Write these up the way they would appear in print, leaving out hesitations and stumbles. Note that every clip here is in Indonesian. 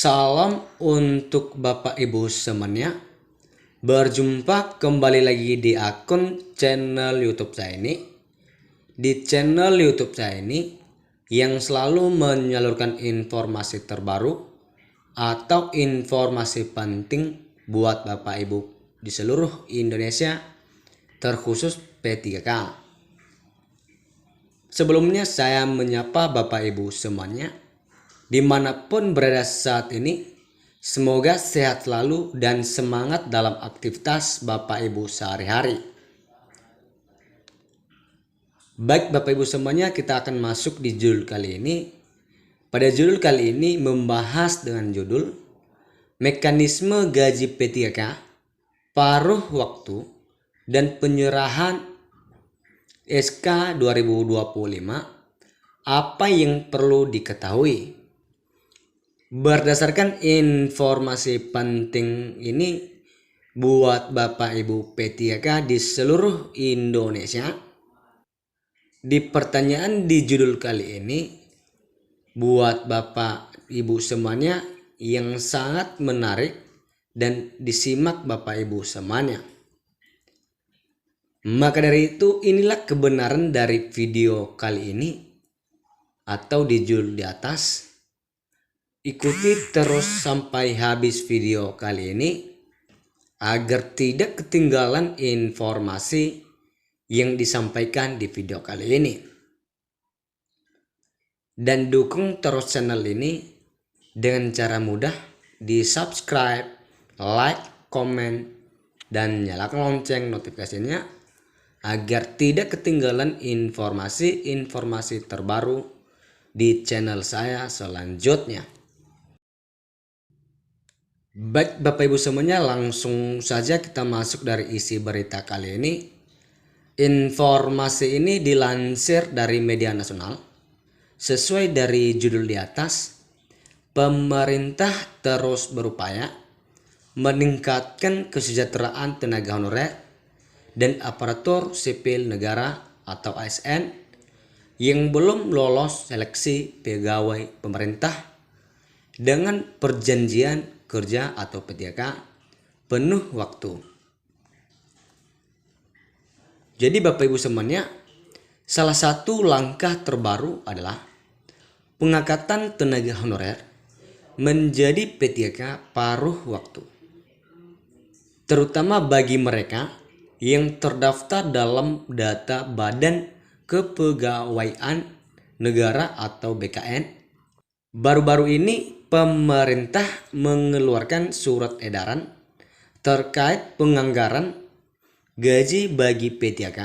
Salam untuk Bapak Ibu semuanya. Berjumpa kembali lagi di akun channel YouTube saya ini. Di channel YouTube saya ini yang selalu menyalurkan informasi terbaru atau informasi penting buat Bapak Ibu di seluruh Indonesia, terkhusus P3K. Sebelumnya saya menyapa Bapak Ibu semuanya dimanapun berada saat ini. Semoga sehat selalu dan semangat dalam aktivitas Bapak Ibu sehari-hari. Baik Bapak Ibu semuanya, kita akan masuk di judul kali ini. Pada judul kali ini membahas dengan judul Mekanisme Gaji P3K, Paruh Waktu, dan Penyerahan SK 2025. Apa yang perlu diketahui? Berdasarkan informasi penting ini buat Bapak Ibu P3K di seluruh Indonesia, di pertanyaan di judul kali ini buat Bapak Ibu semuanya yang sangat menarik dan disimak Bapak Ibu semuanya. Maka dari itu inilah kebenaran dari video kali ini atau di judul di atas. Ikuti terus sampai habis video kali ini agar tidak ketinggalan informasi yang disampaikan di video kali ini. Dan dukung terus channel ini dengan cara mudah di subscribe, like, komen, dan nyalakan lonceng notifikasinya agar tidak ketinggalan informasi-informasi terbaru di channel saya selanjutnya. Baik Bapak Ibu semuanya, langsung saja kita masuk dari isi berita kali ini. Informasi ini dilansir dari media nasional. Sesuai dari judul di atas, pemerintah terus berupaya meningkatkan kesejahteraan tenaga honorer dan aparatur sipil negara atau ASN yang belum lolos seleksi pegawai pemerintah dengan perjanjian kerja atau P3K penuh waktu. Jadi Bapak Ibu semuanya, salah satu langkah terbaru adalah pengangkatan tenaga honorer menjadi P3K paruh waktu, terutama bagi mereka yang terdaftar dalam data Badan Kepegawaian Negara atau BKN. Baru-baru ini pemerintah mengeluarkan surat edaran terkait penganggaran gaji bagi P3K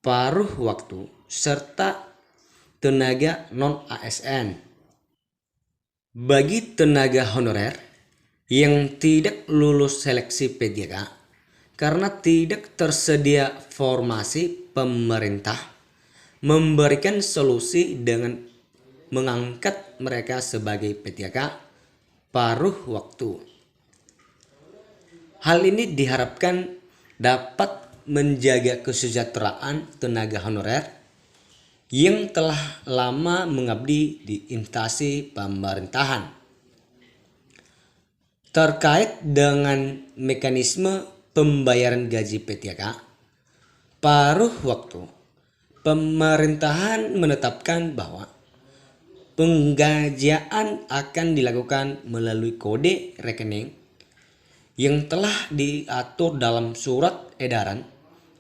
paruh waktu serta tenaga non-ASN. Bagi tenaga honorer yang tidak lulus seleksi P3K karena tidak tersedia formasi, pemerintah memberikan solusi dengan mengangkat mereka sebagai P3K paruh waktu. Hal ini diharapkan dapat menjaga kesejahteraan tenaga honorer yang telah lama mengabdi di instansi pemerintahan. Terkait dengan mekanisme pembayaran gaji P3K paruh waktu, pemerintahan menetapkan bahwa penggajian akan dilakukan melalui kode rekening yang telah diatur dalam surat edaran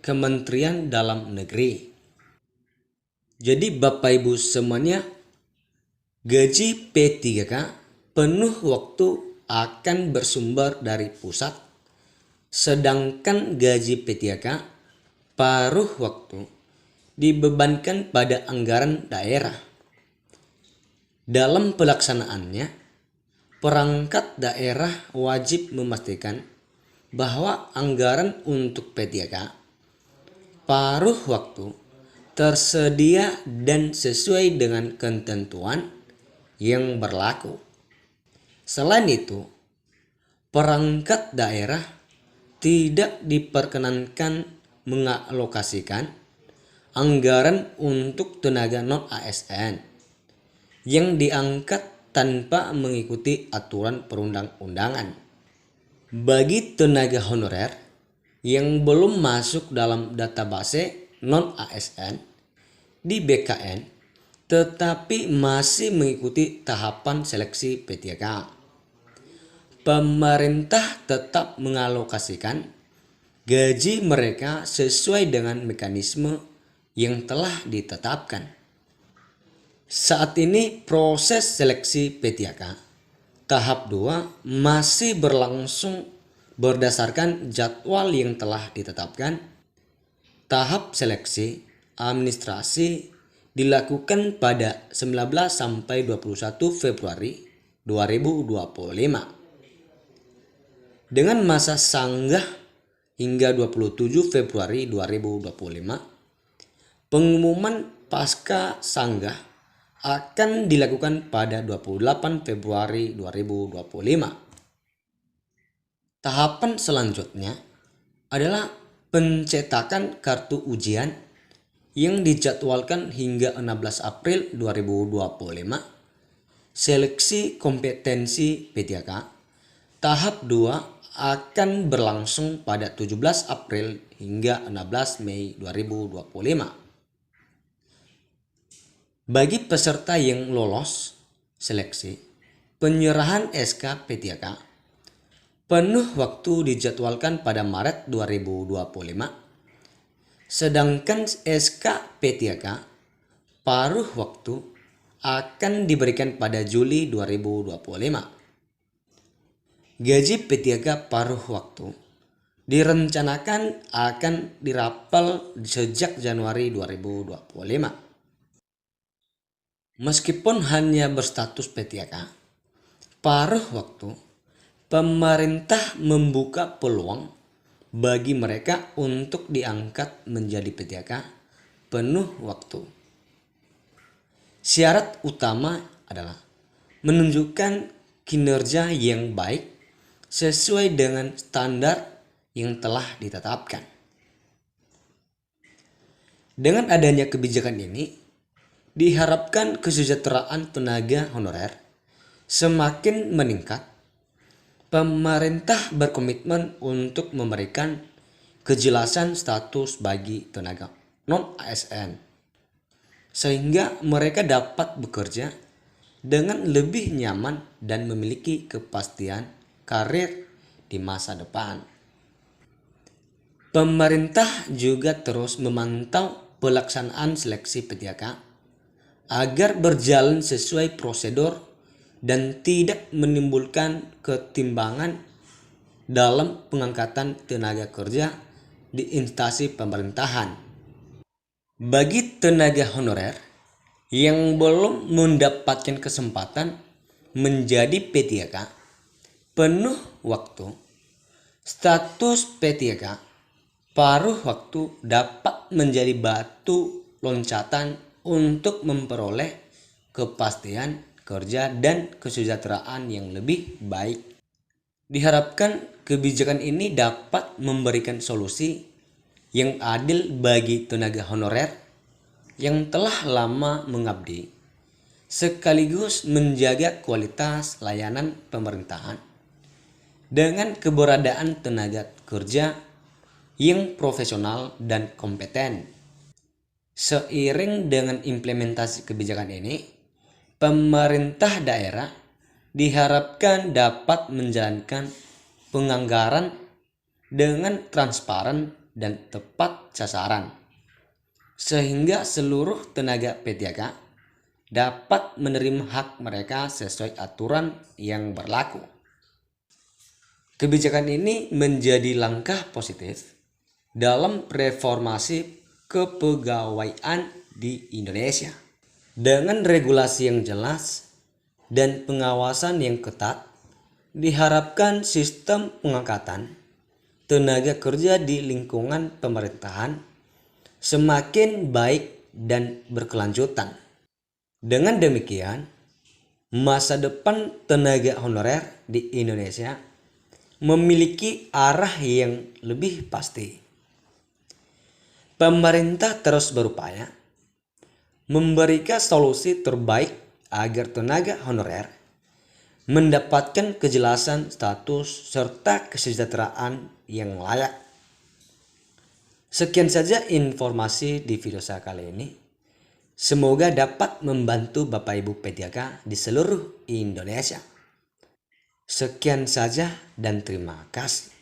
Kementerian Dalam Negeri. Jadi Bapak Ibu semuanya, gaji P3K penuh waktu akan bersumber dari pusat, sedangkan gaji P3K paruh waktu dibebankan pada anggaran daerah. Dalam pelaksanaannya, perangkat daerah wajib memastikan bahwa anggaran untuk P3K paruh waktu tersedia dan sesuai dengan ketentuan yang berlaku. Selain itu, perangkat daerah tidak diperkenankan mengalokasikan anggaran untuk tenaga non-ASN yang diangkat tanpa mengikuti aturan perundang-undangan. Bagi tenaga honorer yang belum masuk dalam database non-ASN di BKN tetapi masih mengikuti tahapan seleksi P3K, pemerintah tetap mengalokasikan gaji mereka sesuai dengan mekanisme yang telah ditetapkan. Saat ini proses seleksi P3K tahap 2 masih berlangsung berdasarkan jadwal yang telah ditetapkan. Tahap seleksi administrasi dilakukan pada 19 sampai 21 Februari 2025 dengan masa sanggah hingga 27 Februari 2025. Pengumuman pasca sanggah akan dilakukan pada 28 Februari 2025. Tahapan selanjutnya adalah pencetakan kartu ujian yang dijadwalkan hingga 16 April 2025. Seleksi kompetensi P3K tahap 2 akan berlangsung pada 17 April hingga 16 Mei 2025. Bagi peserta yang lolos seleksi, penyerahan SK P3K penuh waktu dijadwalkan pada Maret 2025, sedangkan SK P3K paruh waktu akan diberikan pada Juli 2025. Gaji P3K paruh waktu direncanakan akan dirapel sejak Januari 2025. Meskipun hanya berstatus P3K paruh waktu, pemerintah membuka peluang bagi mereka untuk diangkat menjadi P3K penuh waktu. Syarat utama adalah menunjukkan kinerja yang baik sesuai dengan standar yang telah ditetapkan. Dengan adanya kebijakan ini, diharapkan kesejahteraan tenaga honorer semakin meningkat. Pemerintah berkomitmen untuk memberikan kejelasan status bagi tenaga non-ASN, sehingga mereka dapat bekerja dengan lebih nyaman dan memiliki kepastian karir di masa depan. Pemerintah juga terus memantau pelaksanaan seleksi P3K agar berjalan sesuai prosedur dan tidak menimbulkan ketimbangan dalam pengangkatan tenaga kerja di instansi pemerintahan. Bagi tenaga honorer yang belum mendapatkan kesempatan menjadi P3K penuh waktu, status P3K paruh waktu dapat menjadi batu loncatan untuk memperoleh kepastian kerja dan kesejahteraan yang lebih baik. Diharapkan kebijakan ini dapat memberikan solusi yang adil bagi tenaga honorer yang telah lama mengabdi, sekaligus menjaga kualitas layanan pemerintahan dengan keberadaan tenaga kerja yang profesional dan kompeten. Seiring dengan implementasi kebijakan ini, pemerintah daerah diharapkan dapat menjalankan penganggaran dengan transparan dan tepat sasaran, sehingga seluruh tenaga P3K dapat menerima hak mereka sesuai aturan yang berlaku. Kebijakan ini menjadi langkah positif dalam reformasi kepegawaian di Indonesia. Dengan regulasi yang jelas dan pengawasan yang ketat, diharapkan sistem pengangkatan tenaga kerja di lingkungan pemerintahan semakin baik dan berkelanjutan. Dengan demikian, masa depan tenaga honorer di Indonesia memiliki arah yang lebih pasti. Pemerintah terus berupaya memberikan solusi terbaik agar tenaga honorer mendapatkan kejelasan status serta kesejahteraan yang layak. Sekian saja informasi di video saya kali ini. Semoga dapat membantu Bapak Ibu P3K di seluruh Indonesia. Sekian saja dan terima kasih.